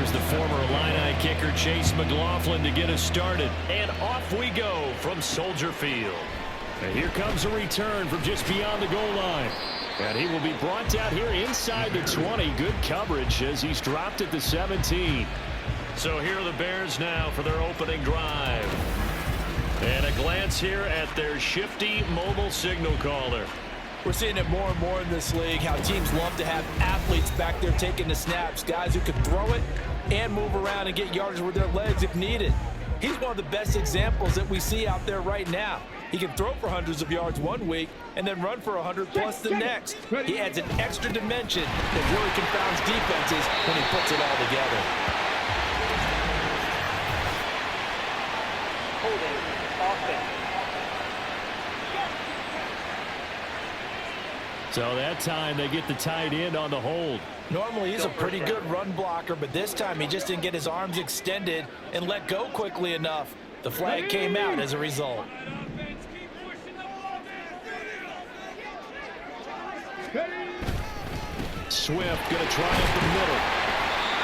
Here's the former Illini kicker Chase McLaughlin to get us started. And off we go from Soldier Field. And here comes a return from just beyond the goal line. And he will be brought down here inside the 20. Good coverage as he's dropped at the 17. So here are the Bears now for their opening drive. And a glance here at their shifty mobile signal caller. We're seeing it more and more in this league, how teams love to have athletes back there taking the snaps, guys who can throw it and move around and get yardage with their legs if needed. He's one of the best examples that we see out there right now. He can throw for hundreds of yards one week and then run for 100 plus the next. He adds an extra dimension that really confounds defenses when he puts it all together. Holding offense. So that time they get the tight end on the hold. Normally he's a pretty good run blocker, but this time he just didn't get his arms extended and let go quickly enough. The flag came out as a result. Swift going to try up the middle.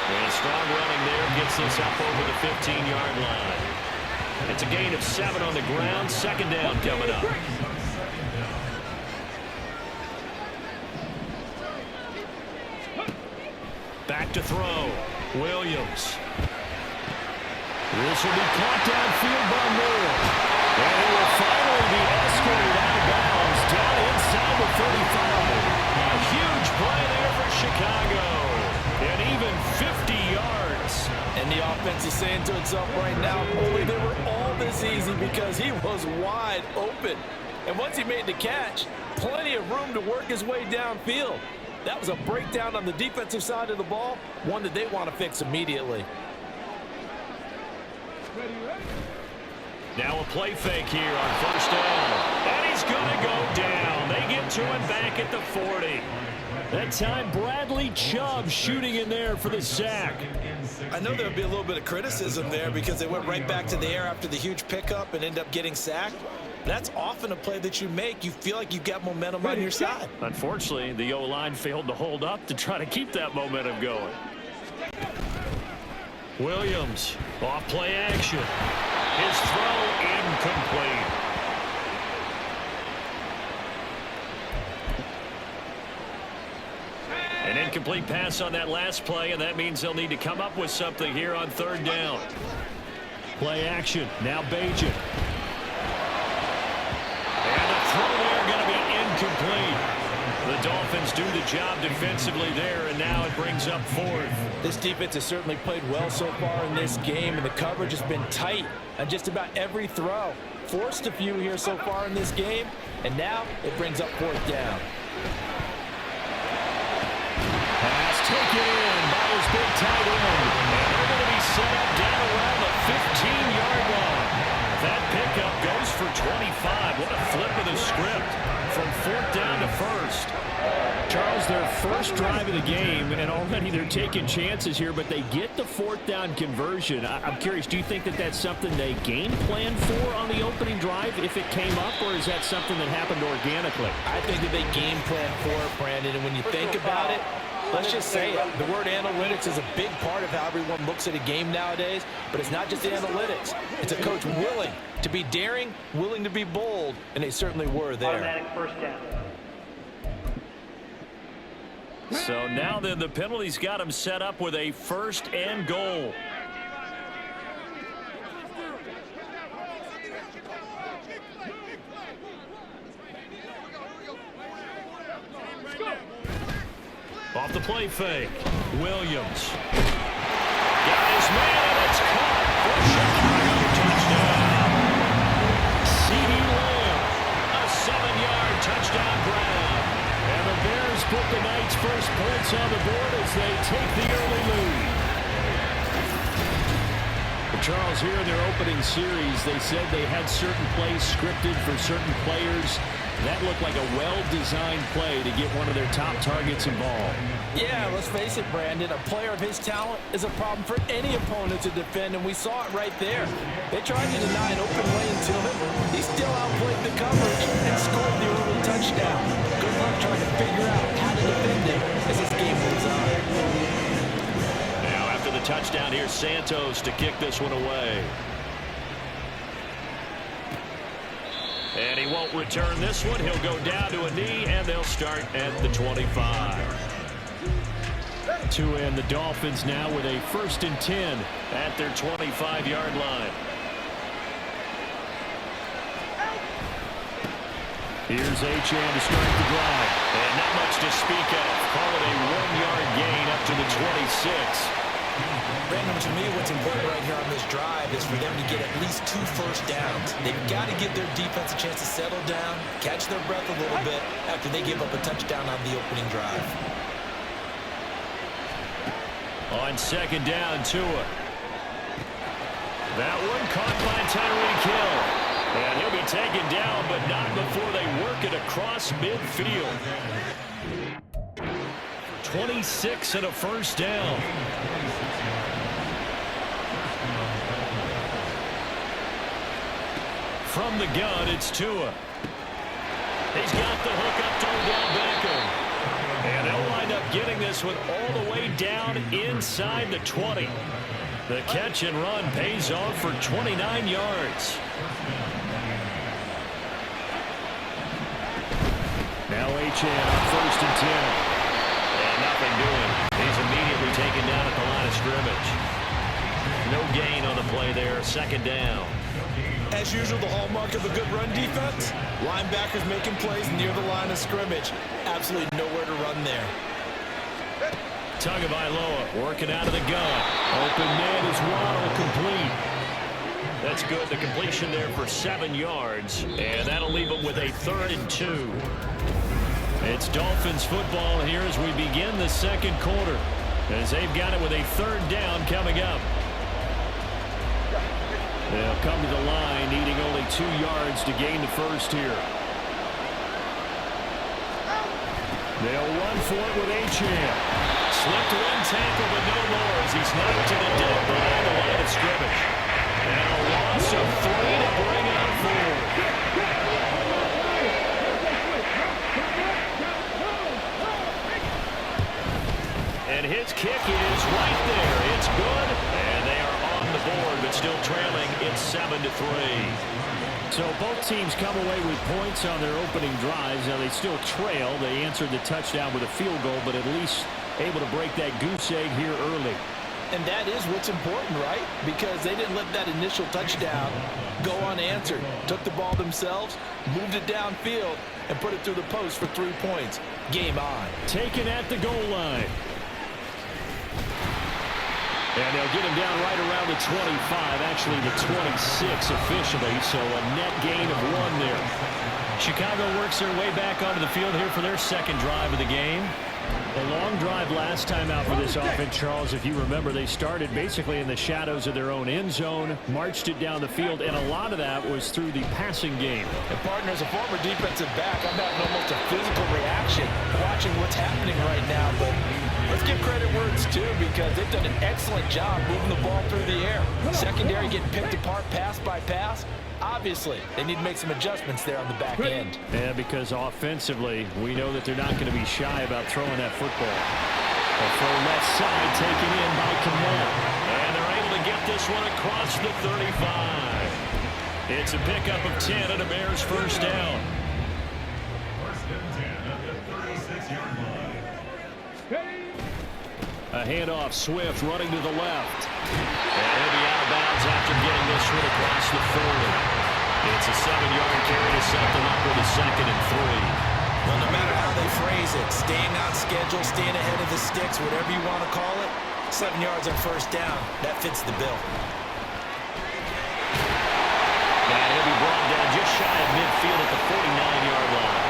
And strong running there gets this up over the 15-yard line. It's a gain of 7 on the ground. Second down coming up. Back to throw. Williams. This will be caught downfield by Moore. And he will finally be escorted out of bounds down inside the 35. A huge play there for Chicago. And even 50 yards. And the offense is saying to itself right now, only they were all this easy because he was wide open. And once he made the catch, plenty of room to work his way downfield. That was a breakdown on the defensive side of the ball, one that they want to fix immediately. Now a play fake here on first down. And he's going to go down. They get to him back at the 40. That time Bradley Chubb shooting in there for the sack. I know there'll be a little bit of criticism there because they went right back to the air after the huge pickup and end up getting sacked. That's often a play that you make. You feel like you've got momentum on your side. Unfortunately, the O-line failed to hold up to try to keep that momentum going. Williams, off play action. His throw incomplete. An incomplete pass on that last play, and that means they'll need to come up with something here on third down. Play action. Now Bajan. Incomplete. The Dolphins do the job defensively there, and now it brings up fourth. This defense has certainly played well so far in this game, and the coverage has been tight on just about every throw. Forced a few here so far in this game, and now it brings up fourth down. Pass taken in by his big tight end. And they're going to be set up down around the 15-yard line. That pickup goes for 25. What a flip of the script. From fourth down to first. Charles, their first drive of the game, and already they're taking chances here, but they get the fourth down conversion. I'm curious, do you think that that's something they game planned for on the opening drive if it came up, or is that something that happened organically? I think that they game planned for it, Brandon, and when you think about it, let's just say it. The word analytics is a big part of how everyone looks at a game nowadays, but it's not just analytics. It's a coach willing to be daring, willing to be bold, and they certainly were there. Automatic first down. So now then the penalty's got them set up with a first and goal. Off the play fake. Williams. Got his man, and it's caught for Chicago. Touchdown. CeeDEE Lamb. A 7-yard touchdown grab. And the Bears put the night's first points on the board as they take the early lead. Charles, here in their opening series, they said they had certain plays scripted for certain players. That looked like a well-designed play to get one of their top targets involved. Yeah, let's face it, Brandon. A player of his talent is a problem for any opponent to defend, and we saw it right there. They tried to deny an open lane to him. He still outplayed the coverage and scored the early touchdown. Good luck trying to figure out how to defend it as this game moves on. Now, after the touchdown. Here's Santos to kick this one away. And he won't return this one. He'll go down to a knee, and they'll start at the 25. To end the Dolphins now with a 1st and 10 at their 25-yard line. Here's Achane to start the drive. And not much to speak of. Call it a 1-yard gain up to the 26. Brandon, to me, what's important right here on this drive is for them to get at least 2 first downs. They've got to give their defense a chance to settle down, catch their breath a little bit after they give up a touchdown on the opening drive. On 2nd down, Tua. That one caught by Tyreek Hill. And he'll be taken down, but not before they work it across midfield. 26 and a 1st down. From the gun, it's Tua. He's got the hook up to Odell Beckham. And they'll wind up getting this one all the way down inside the 20. The catch and run pays off for 29 yards. Now Achane on 1st and 10. And nothing doing. He's immediately taken down at the line of scrimmage. No gain on the play there. 2nd down. As usual, the hallmark of a good run defense, linebackers making plays near the line of scrimmage. Absolutely nowhere to run there. Tagovailoa working out of the gun. Open man is Waddle, complete. That's good. The completion there for 7 yards. And that'll leave them with a 3rd and 2. It's Dolphins football here as we begin the 2nd quarter. As they've got it with a 3rd down coming up. They'll come to the line needing only 2 yards to gain the 1st here. They'll run for it with Achane. Slipped one tackle, but no more as he's knocked to the deck behind the line of scrimmage. And a loss of 3 to bring it on 4. And his kick is right there. It's good. And they are on the board, but still trailing. It's 7-3. So both teams come away with points on their opening drives. Now they still trail. They answered the touchdown with a field goal, but at least able to break that goose egg here early. And that is what's important, right? Because they didn't let that initial touchdown go unanswered. Took the ball themselves, moved it downfield, and put it through the post for 3 points. Game on. Taken at the goal line. And they'll get him down right around the 25, actually the 26 officially, so a net gain of 1 there. Chicago works their way back onto the field here for their 2nd drive of the game. A long drive last time out for this offense, Charles. If you remember, they started basically in the shadows of their own end zone, marched it down the field, and a lot of that was through the passing game. And partner, as a former defensive back, I'm having almost a physical reaction watching what's happening right now, but let's give credit where it's due because they've done an excellent job moving the ball through the air. Secondary getting picked apart pass by pass. Obviously, they need to make some adjustments there on the back end. Yeah, because offensively, we know that they're not going to be shy about throwing that football. A full left side taken in by Kamara. And they're able to get this one across the 35. It's a pickup of 10 and a Bears 1st down. A handoff, Swift running to the left. And he'll be out of bounds after getting this one across the 40. It's a 7-yard carry to set them up with a 2nd and 3. Well, no matter how they phrase it, staying on schedule, staying ahead of the sticks, whatever you want to call it, 7 yards on 1st down, that fits the bill. And he'll be brought down just shy of midfield at the 49-yard line.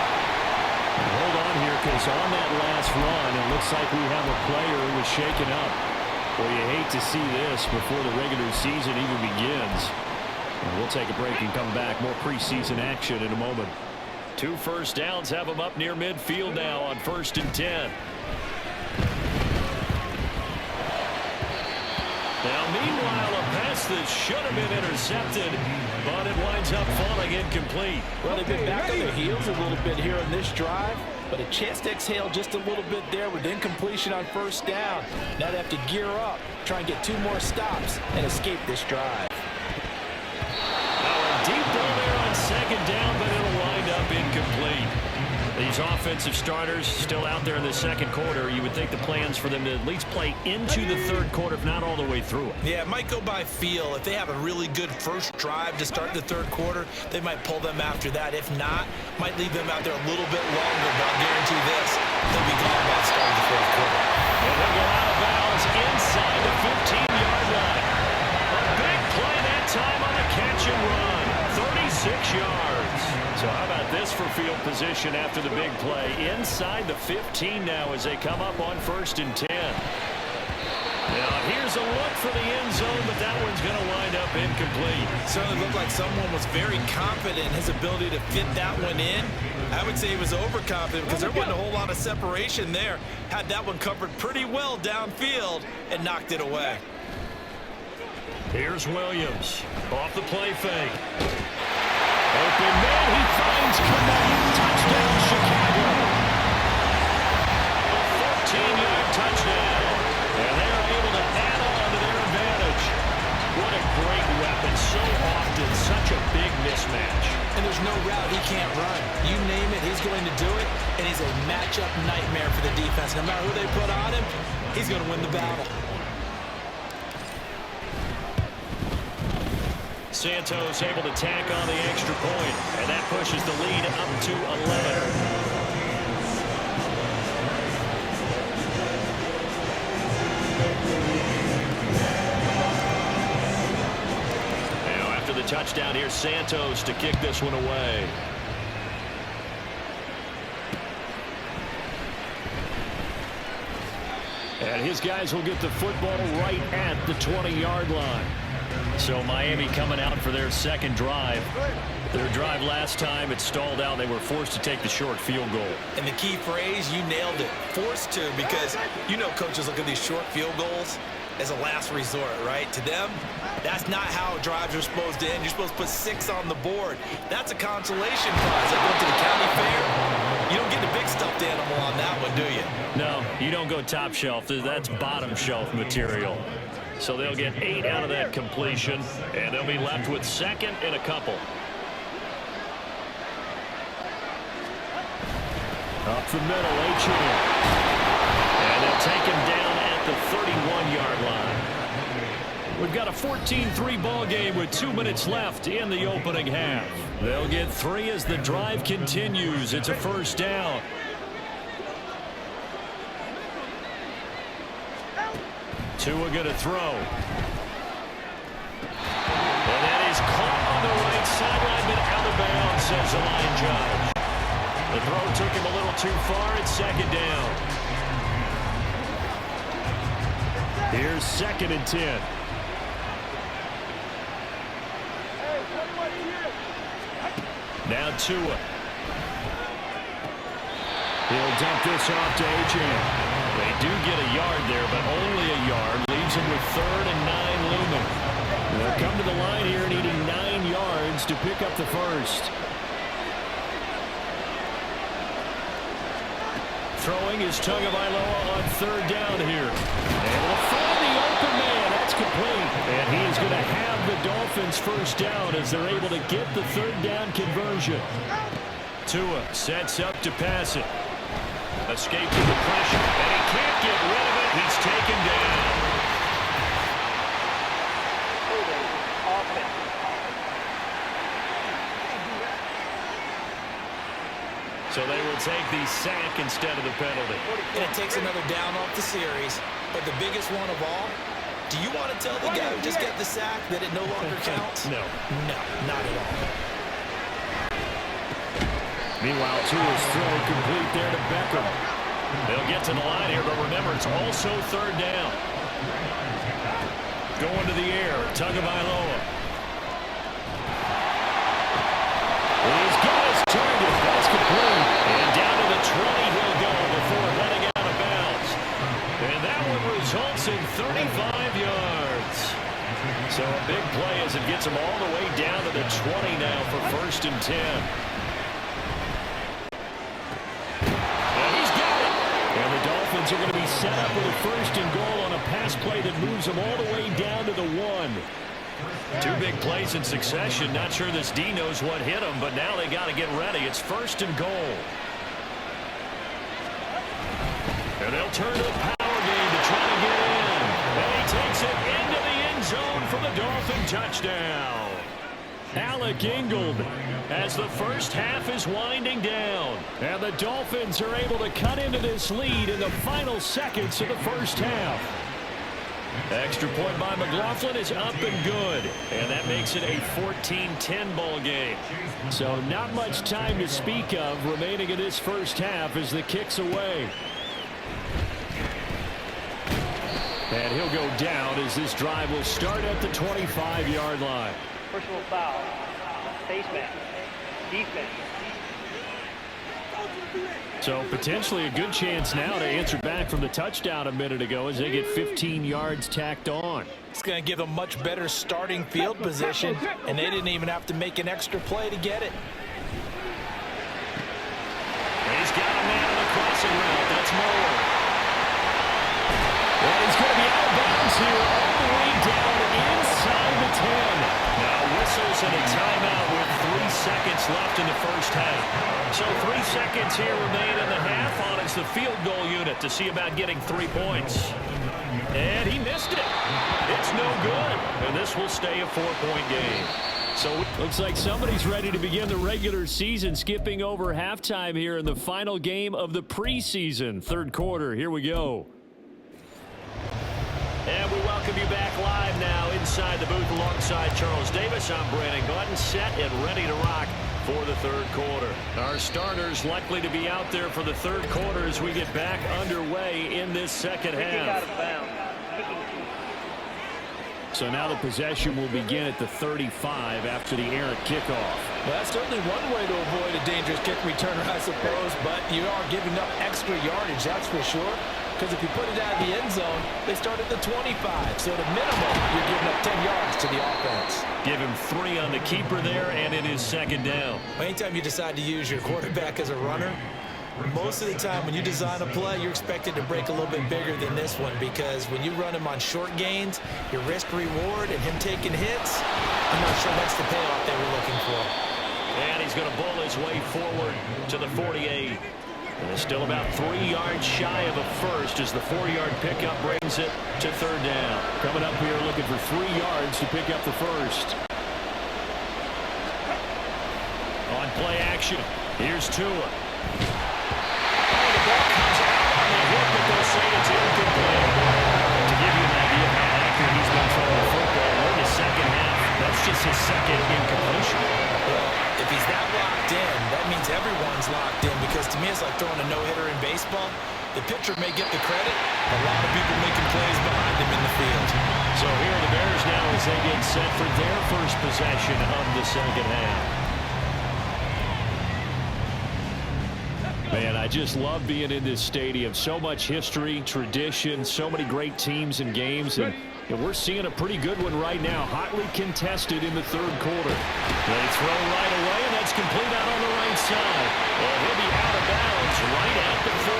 Hold on here, because on that last run, it looks like we have a player who was shaken up. Well, you hate to see this before the regular season even begins. And we'll take a break and come back. More preseason action in a moment. 2 first downs have them up near midfield now on 1st and 10. Now, meanwhile, a pass that should have been intercepted, but it winds up falling incomplete. Well, they've been back on their heels a little bit here on this drive. but a chance to exhale just a little bit there with incompletion on first down. Now they have to gear up, try and get 2 more stops, and escape this drive. A deep ball there on second down, but it'll wind up incomplete. These offensive starters still out there in the second quarter. You would think the plans for them to at least play into the third quarter, if not all the way through it. Yeah, it might go by feel. If they have a really good first drive to start the third quarter, they might pull them after that. If not, might leave them out there a little bit longer, but I'll guarantee this, they'll be gone by the start of the fourth quarter. And they'll go out of bounds inside the 15-yard line. A big play that time on the catch and run. 36 yards. So how about this for field position after the big play? Inside the 15 now as they come up on 1st and 10. Now here's a look for the end zone, but that one's going to wind up incomplete. Certainly looked like someone was very confident in his ability to fit that one in. I would say he was overconfident because there wasn't a whole lot of separation there. Had that one covered pretty well downfield and knocked it away. Here's Williams off the play fake. Open man, he finds Kmet. Touchdown, Chicago. A 14-yard touchdown. And they're able to add on to their advantage. What a great weapon. So often, such a big mismatch. And there's no route he can't run. You name it, he's going to do it. And he's a matchup nightmare for the defense. No matter who they put on him, he's going to win the battle. Santos able to tack on the extra point, and that pushes the lead up to 11. Now after the touchdown, here's Santos to kick this one away. And his guys will get the football right at the 20-yard line. So Miami coming out for their second drive. Their drive last time, it stalled out. They were forced to take the short field goal. And the key phrase, you nailed it. Forced to, because you know coaches look at these short field goals as a last resort, right? To them, that's not how drives are supposed to end. You're supposed to put 6 on the board. That's a consolation prize. Like going to the county fair, you don't get the big stuffed animal on that one, do you? No, you don't go top shelf. That's bottom shelf material. So they'll get 8 out of that completion, and they'll be left with second and a couple. Up the middle, H.M. And they'll take him down at the 31-yard line. We've got a 14-3 ball game with 2 minutes left in the opening half. They'll get 3 as the drive continues. It's a first down. Tua going to throw. And that is caught on the right sideline, but out of bounds, says the line judge. The throw took him a little too far. It's second down. Here's 2nd and 10. Now Tua. He'll dump this off to H.M. They do get a yard there, but only a yard. Leaves him with 3rd and 9 looming. They'll come to the line here needing 9 yards to pick up the first. Throwing is Tagovailoa on 3rd down here. And will find the open man. That's complete. And he is going to have the Dolphins first down as they're able to get the 3rd down conversion. Tua sets up to pass it. Escaping the pressure, and he can't get rid of it. He's taken down. So they will take the sack instead of the penalty. And it takes another down off the series. But the biggest one of all, do you want to tell the guy who just got the sack that it no longer counts? No. No, not at all. Meanwhile, Tua's throw complete there to Beckham. They'll get to the line here, but remember, it's also 3rd down. Going to the air, Tagovailoa. He's got his target. That's complete. And down to the 20 he'll go before heading out of bounds. And that one results in 35 yards. So a big play as it gets him all the way down to the 20 now for 1st and 10. Dolphins are going to be set up with a 1st and goal on a pass play that moves them all the way down to the 1. 2 big plays in succession. Not sure this D knows what hit him, but now they got to get ready. It's 1st and goal. And they'll turn to the power game to try to get in. And he takes it into the end zone for the Dolphin touchdown. Alec Ingold as the first half is winding down. And the Dolphins are able to cut into this lead in the final seconds of the first half. Extra point by McLaughlin is up and good. And that makes it a 14-10 ball game. So not much time to speak of remaining in this first half as the kick's away. And he'll go down as this drive will start at the 25-yard line. Personal foul. Face mask. Defense. So potentially a good chance now to answer back from the touchdown a minute ago as they get 15 yards tacked on. It's going to give them much better starting field position, and they didn't even have to make an extra play to get it. He's got a man on the crossing route. That's Moore. And he's going to be out of bounds here all the way down inside the 10. Now whistles and a timeout with 3 seconds left in the first half. So 3 seconds here remain in the half on as the field goal unit to see about getting 3 points. And he missed it. It's no good. And this will stay a 4-point game. So it looks like somebody's ready to begin the regular season, skipping over halftime here in the final game of the preseason. 3rd quarter. Here we go. And we welcome you back live now inside the booth alongside Charles Davis. I'm Brandon Glenn, set and ready to rock for the 3rd quarter. Our starters likely to be out there for the 3rd quarter as we get back underway in this second half. Out of bounds. So now the possession will begin at the 35 after the errant kickoff. Well, that's certainly one way to avoid a dangerous kick returner, I suppose, but you are giving up extra yardage, that's for sure. Because if you put it out of the end zone, they start at the 25. So at a minimum, you're giving up 10 yards to the offense. Give him 3 on the keeper there, and it is 2nd down. Anytime you decide to use your quarterback as a runner, most of the time when you design a play, you're expected to break a little bit bigger than this one, because when you run him on short gains, your risk-reward and him taking hits, I'm not sure that's the payoff they were looking for. And he's going to bowl his way forward to the 48. And still about 3 yards shy of a first as the 4-yard pickup brings it to 3rd down. Coming up here looking for 3 yards to pick up the first. On play action, here's Tua. Oh, the ball comes out on the hit, but they'll say it's incomplete. To give you an idea of how accurate he's been throwing the football, we're in the second half. That's just his 2nd incompletion. Well, if he's that locked in, that means everyone's locked in, because to me it's like throwing a no-hitter in baseball. The pitcher may get the credit, a lot of people making plays behind him in the field. So here are the Bears now as they get set for their first possession of the second half. Man, I just love being in this stadium. So much history, tradition, so many great teams and games, and we're seeing a pretty good one right now, hotly contested in the 3rd quarter. They throw right away, and that's complete out on the right side. And he'll be out of bounds right at the 40.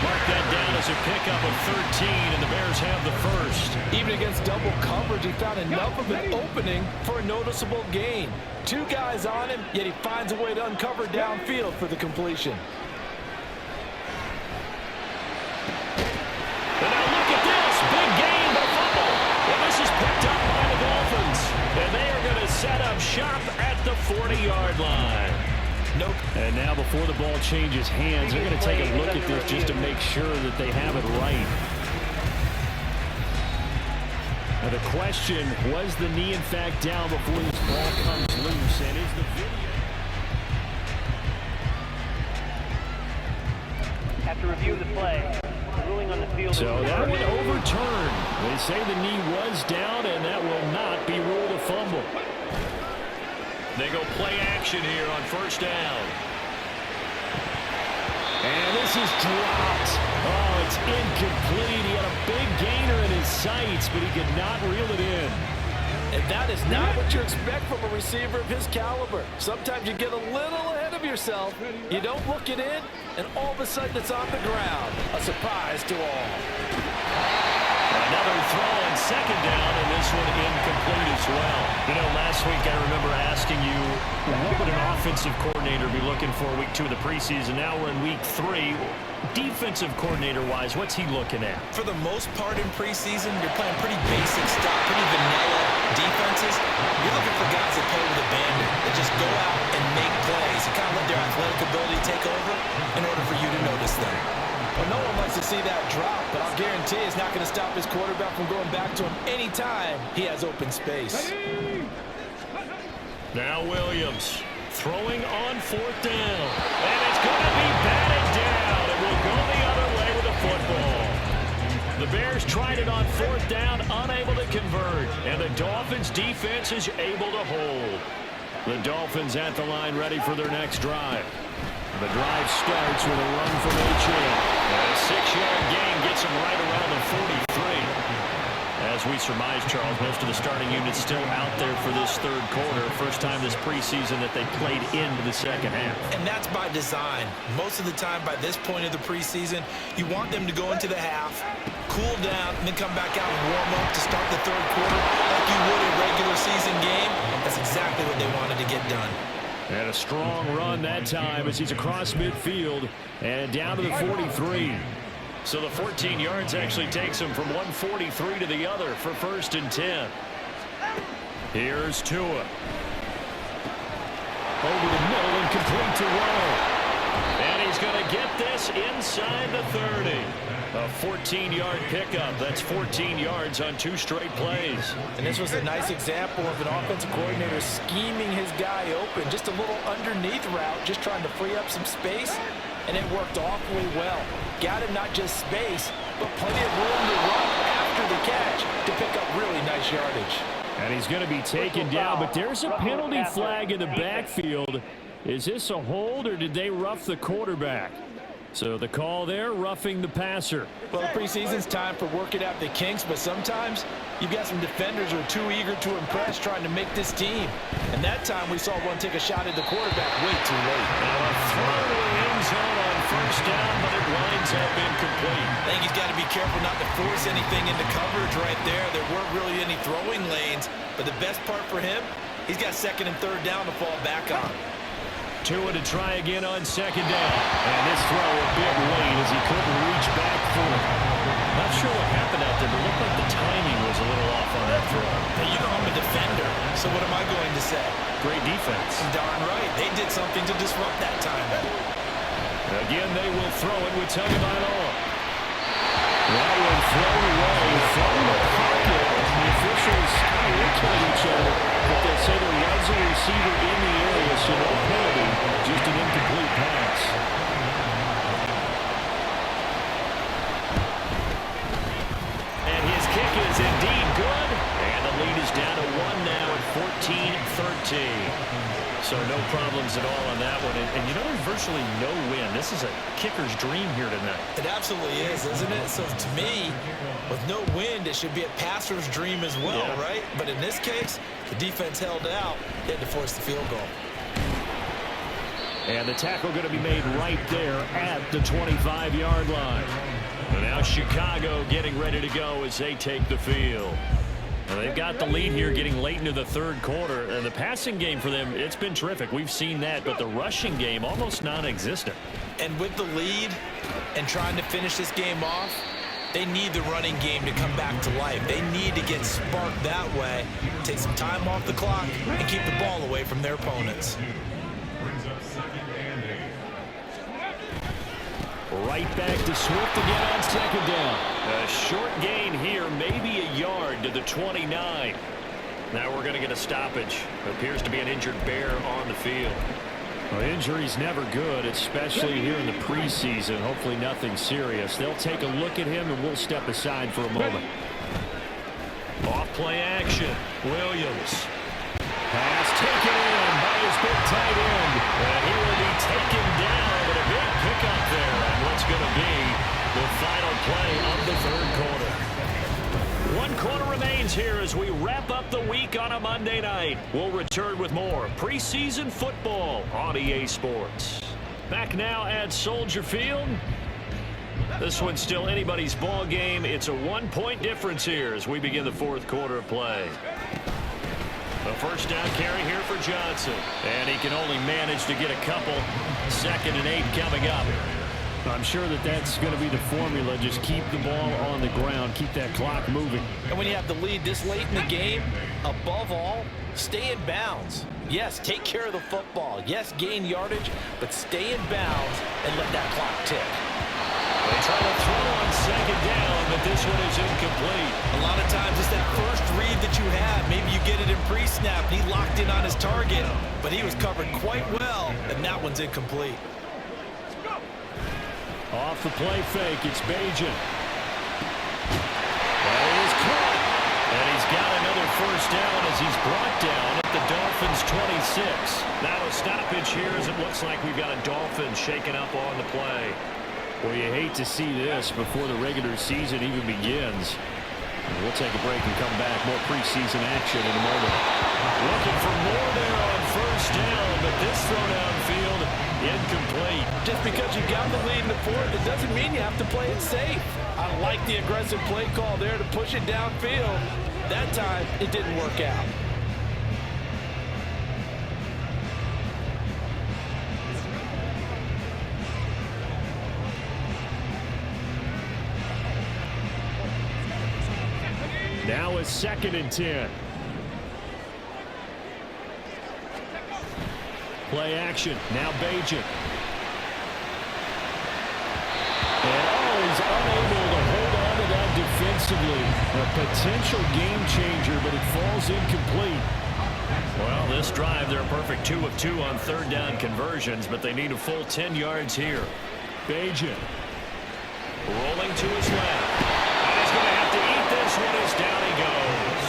Mark that down as a pickup of 13, and the Bears have the first. Even against double coverage, he found enough of an opening for a noticeable gain. 2 guys on him, yet he finds a way to uncover downfield for the completion. And now look at this. Big gain, but fumble. And this is picked up by the Dolphins. And they are going to set up shop at the 40-yard line. Nope. And now before the ball changes hands, they're going to take a look at this just to make sure that they have it right. Now the question, was the knee in fact down before this ball comes loose? And is the video... After review of the play, the ruling on the field. So that one overturned. They say the knee was down, and that will not be ruled a fumble. They go play action here on 1st down. And this is dropped. Oh, it's incomplete. He had a big gainer in his sights, but he could not reel it in. And that is not what you expect from a receiver of his caliber. Sometimes you get a little ahead of yourself. You don't look it in, and all of a sudden it's on the ground. A surprise to all. Another throw on second down, and this one incomplete as well. You know, last week I remember asking you, what would an offensive coordinator be looking for week 2 of the preseason? Now we're in week 3. Defensive coordinator-wise, what's he looking at? For the most part in preseason, you're playing pretty basic stuff, pretty vanilla defenses. You're looking for guys that play with abandon, that just go out and make plays and kind of let their athletic ability take over in order for you to notice them. Well, no one likes to see that drop, but I'll guarantee it's not going to stop his quarterback from going back to him anytime he has open space. Now Williams throwing on 4th down. And it's going to be batted down. It will go the other way with the football. The Bears tried it on 4th down, unable to convert. And the Dolphins defense is able to hold. The Dolphins at the line ready for their next drive. The drive starts with a run from H.A. A 6-yard gain gets him right around the 43. As we surmise, Charles, most of the starting units still out there for this third quarter. First time this preseason that they played into the second half. And that's by design. Most of the time by this point of the preseason, you want them to go into the half, cool down, and then come back out and warm up to start the third quarter like you would a regular season game. That's exactly what they wanted to get done. And a strong run that time as he's across midfield and down to the 43. So the 14 yards actually takes him from 143 to the other for 1st and 10. Here's Tua. Over the middle and complete to Rowe. And he's going to get this inside the 30. A 14-yard pickup. That's 14 yards on 2 straight plays. And this was a nice example of an offensive coordinator scheming his guy open. Just a little underneath route, just trying to free up some space, and it worked awfully well. Got him not just space, but plenty of room to run after the catch to pick up really nice yardage. And he's going to be taken down, but there's a penalty flag in the backfield. Is this a hold, or did they rough the quarterback? So the call there, roughing the passer. Well, preseason's time for working out the kinks, but sometimes you've got some defenders who are too eager to impress trying to make this team. And that time we saw one take a shot at the quarterback way too late. Now a throw to the end zone on 1st down, but it winds up incomplete. I think he's got to be careful not to force anything into coverage right there. There weren't really any throwing lanes, but the best part for him, he's got 2nd and 3rd down to fall back on. Tua to try again on 2nd down. And this throw a bit late as he couldn't reach back for it. Not sure what happened out there, but it looked like the timing was a little off on that throw. Now, you know I'm a defender, so what am I going to say? Great defense. Darn right. They did something to disrupt that timing. Again, they will throw it with Tagovailoa. That one thrown away from the pocket. The officials kind of looked at each other, but they'll say there was a receiver in the area, so no penalty, just an incomplete pass. And his kick is indeed good, and the lead is down to 1 now at 14-13. So no problems at all on that one. And you know, there's virtually no win. This is a kicker's dream here tonight. It absolutely is, isn't it? So to me, with no wind, it should be a passer's dream as well, yeah. Right? But in this case, the defense held out. They had to force the field goal. And the tackle going to be made right there at the 25-yard line. And now Chicago getting ready to go as they take the field. Now they've got the lead here getting late into the third quarter. And the passing game for them, it's been terrific. We've seen that, but the rushing game almost non-existent. And with the lead and trying to finish this game off, they need the running game to come back to life. They need to get sparked that way, take some time off the clock, and keep the ball away from their opponents. Right back to Swift again on 2nd down. A short gain here, maybe a yard to the 29. Now we're going to get a stoppage. Appears to be an injured Bear on the field. Well, injury's never good, especially here in the preseason. Hopefully nothing serious. They'll take a look at him, and we'll step aside for a moment. Off play action. Williams. Pass taken in by his big tight end. And he will be taken down, but a big pickup there on what's going to be the final play of the third quarter. 1 quarter remains here as we wrap up the week on a Monday night. We'll return with more preseason football on EA Sports. Back now at Soldier Field. This one's still anybody's ball game. It's a one-point difference here as we begin the fourth quarter of play. A first down carry here for Johnson. And he can only manage to get a couple. 2nd and 8 coming up. I'm sure that's going to be the formula. Just keep the ball on the ground. Keep that clock moving. And when you have the lead this late in the game, above all, stay in bounds. Yes, take care of the football. Yes, gain yardage, but stay in bounds and let that clock tick. They try to throw on 2nd down, but this one is incomplete. A lot of times it's that first read that you have. Maybe you get it in pre-snap, and he locked in on his target, but he was covered quite well, and that one's incomplete. Off the play fake, it's Bajan. That is caught. And he's got another first down as he's brought down at the Dolphins' 26. Now a stoppage here as it looks like we've got a Dolphin shaken up on the play. Well, you hate to see this before the regular season even begins. We'll take a break and come back. More preseason action in a moment. Looking for more there on first down, but this throw downfield incomplete. Just because you got the lead in the fourth, it doesn't mean you have to play it safe. I like the aggressive play call there to push it downfield. That time, it didn't work out. Now it's 2nd and 10. Play action. Now Bajan. And he's unable to hold on to that defensively. A potential game changer, but it falls incomplete. Well, this drive, they're a perfect 2 of 2 on 3rd down conversions, but they need a full 10 yards here. Bajan. Rolling to his left. He's going to have to eat this one as down he goes.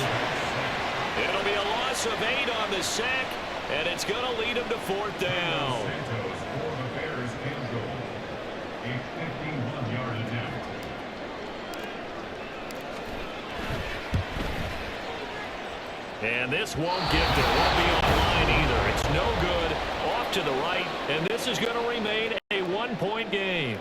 It'll be a loss of 8 on the sack, and it's going to lead him to 4th down. And this won't get there. Won't be online either. It's no good. Off to the right, and this is going to remain a 1-point game.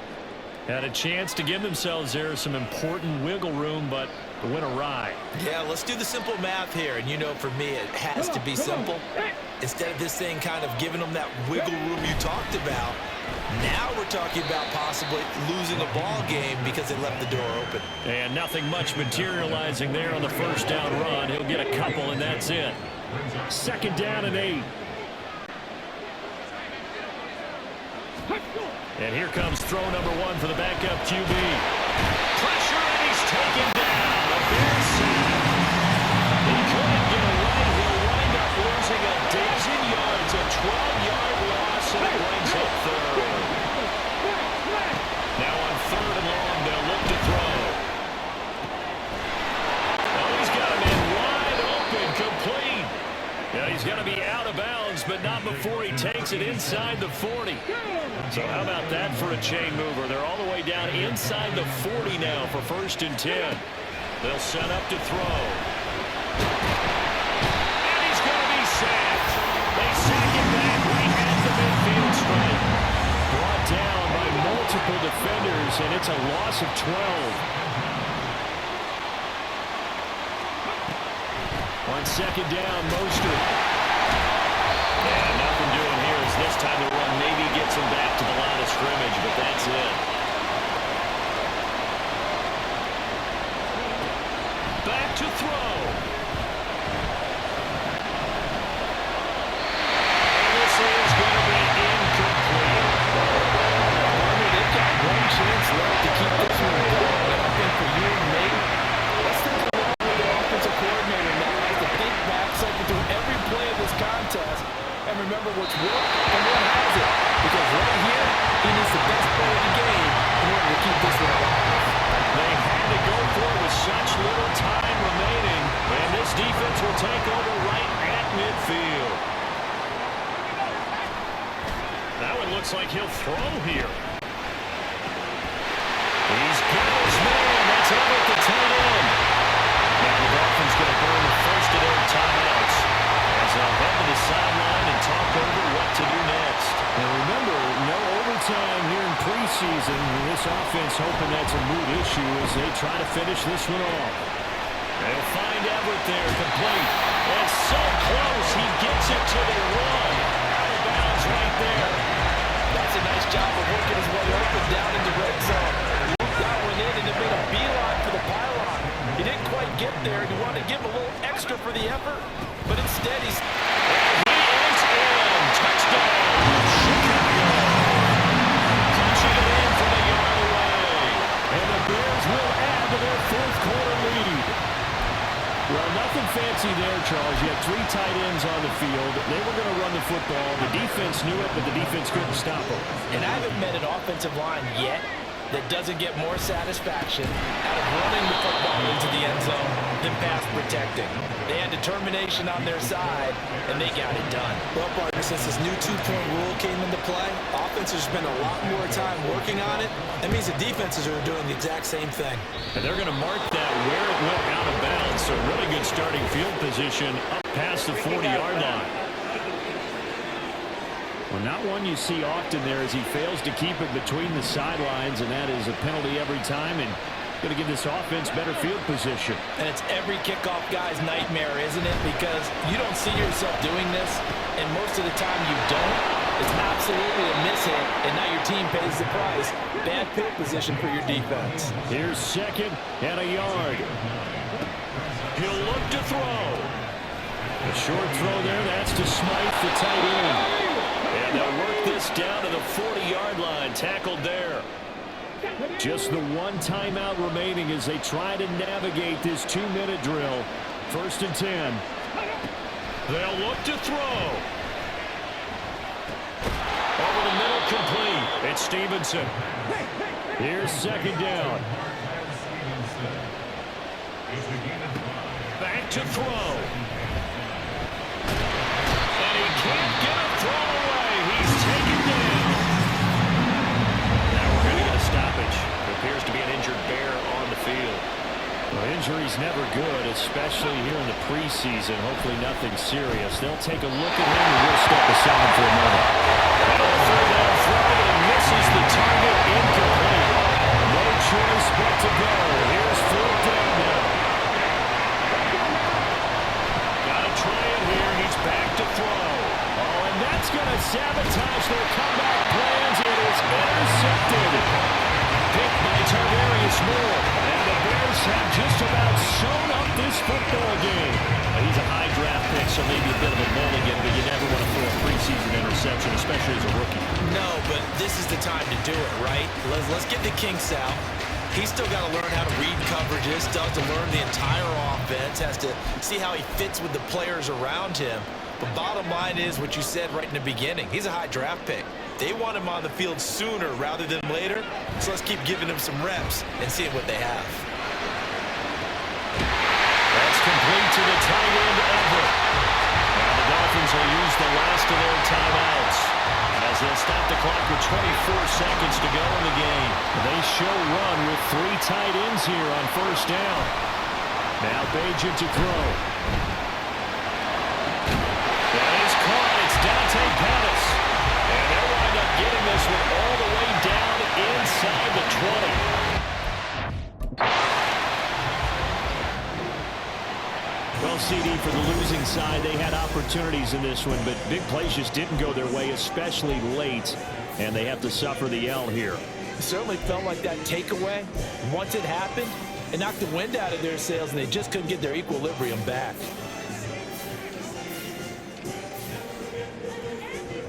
Had a chance to give themselves there some important wiggle room, but it went awry. Yeah, let's do the simple math here. And you know, for me, it has to be simple. Instead of this thing kind of giving them that wiggle room you talked about, now we're talking about possibly losing a ball game because they left the door open. And nothing much materializing there on the first down run. He'll get a couple, and that's it. 2nd down and 8. And here comes throw number 1 for the backup QB. Pressure, and he's taken down. A Bears sack. He couldn't get away. He'll wind up losing a dozen yards. A 12-yard loss, and it brings up 3rd. Now on 3rd and long, they'll look to throw. Oh, he's got him in wide open, complete. Yeah, he's going to be out of bounds, but not before he takes it inside the 40. So how about that for a chain mover? They're all the way down inside the 40 now for 1st and 10. They'll set up to throw. And he's going to be sacked. They sack him back right at the midfield stripe. Brought down by multiple defenders, and it's a loss of 12. On 2nd down, Mostert. And nothing doing here as this time the run maybe gets him back to the line of scrimmage, but that's it. Back to throw. And this is going to be incomplete. They've got one chance left to keep this one going. And I think for you and me, let's think along with the offensive coordinator now has to think back, cycle through every play of this contest, and remember what's worked and what hasn't. Because right here, he needs the best play of the game in order to keep this one alive. They had to go for it with such little time remaining, and this defense will take over right at midfield. Now it looks like he'll throw here. He's got his man. That's out at the tight end. Now the Dolphins going to burn the first of their timeouts as they'll head to the sideline and talk over what to do next. And remember, no overtime preseason. This offense hoping that's a mood issue as they try to finish this one off. They'll find Everett there, complete. And so close, he gets it to the one. Out of bounds right there. That's a nice job of working his way open down in the red zone. Looked that one in and it made a beeline for the pylon. He didn't quite get there, and you wanted to give him a little extra for the effort, but instead he's... And he is in. Touchdown, Chicago. Punching it in from a yard away. And the Bears will add to their fourth quarter lead. Well, nothing fancy there, Charles. You had 3 tight ends on the field. They were going to run the football. The defense knew it, but the defense couldn't stop them. And I haven't met an offensive line yet that doesn't get more satisfaction out of running the football into the end zone than pass protecting. They had determination on their side, and they got it done. Well, partner, since this new 2-point rule came into play, offenses spend a lot more time working on it. That means the defenses are doing the exact same thing. And they're going to mark that where it went out of bounds. So really good starting field position up past the 40-yard line. Well, not one you see often there as he fails to keep it between the sidelines, and that is a penalty every time, and going to give this offense better field position. And it's every kickoff guy's nightmare, isn't it? Because you don't see yourself doing this, and most of the time you don't. It's absolutely a mishit, and now your team pays the price. Bad field position for your defense. Here's second and a yard. He'll look to throw. A short throw there. That's to Smythe, the tight end. And they'll work this down to the 40-yard line. Tackled there. Just the one timeout remaining as they try to navigate this 2-minute drill. 1st and 10. They'll look to throw. Over the middle, complete. It's Stevenson. Here's 2nd down. Back to throw. And he can't get a throw away. He's taken down. Now we're going to get a stoppage. There appears to be an injured Bear on the field. Well, injury's never good, especially here in the preseason. Hopefully nothing serious. They'll take a look at him, and we'll step aside for a moment. And a third down throw, but it misses the target. Incomplete. No choice but to go. Here's 4th down now. Got to try it here. He's back to throw. Oh, and that's going to sabotage their comeback plans. It is intercepted. Picked by Tarvarius Moore. And the Bears have just about sewn up this football game. He's a high draft pick, so maybe a bit of a mulligan, but you never want to throw a preseason interception, especially as a rookie. No, but this is the time to do it, right? Let's get the kinks out. He's still got to learn how to read coverages, still has to learn the entire offense, has to see how he fits with the players around him. But bottom line is what you said right in the beginning. He's a high draft pick. They want him on the field sooner rather than later, so let's keep giving him some reps and seeing what they have. That's complete to the tight end, Everett. Now the Dolphins will use the last of their timeouts as they'll stop the clock with 24 seconds to go in the game. They show run with 3 tight ends here on 1st down. Now Bajan to throw. That is caught. It's Dante Pettis. And they'll wind up getting this one all the way down inside the 20. Well, CeeDee, for the losing side, they had opportunities in this one, but big plays just didn't go their way, especially late, and they have to suffer the L here. It certainly felt like that takeaway, once it happened, it knocked the wind out of their sails, and they just couldn't get their equilibrium back.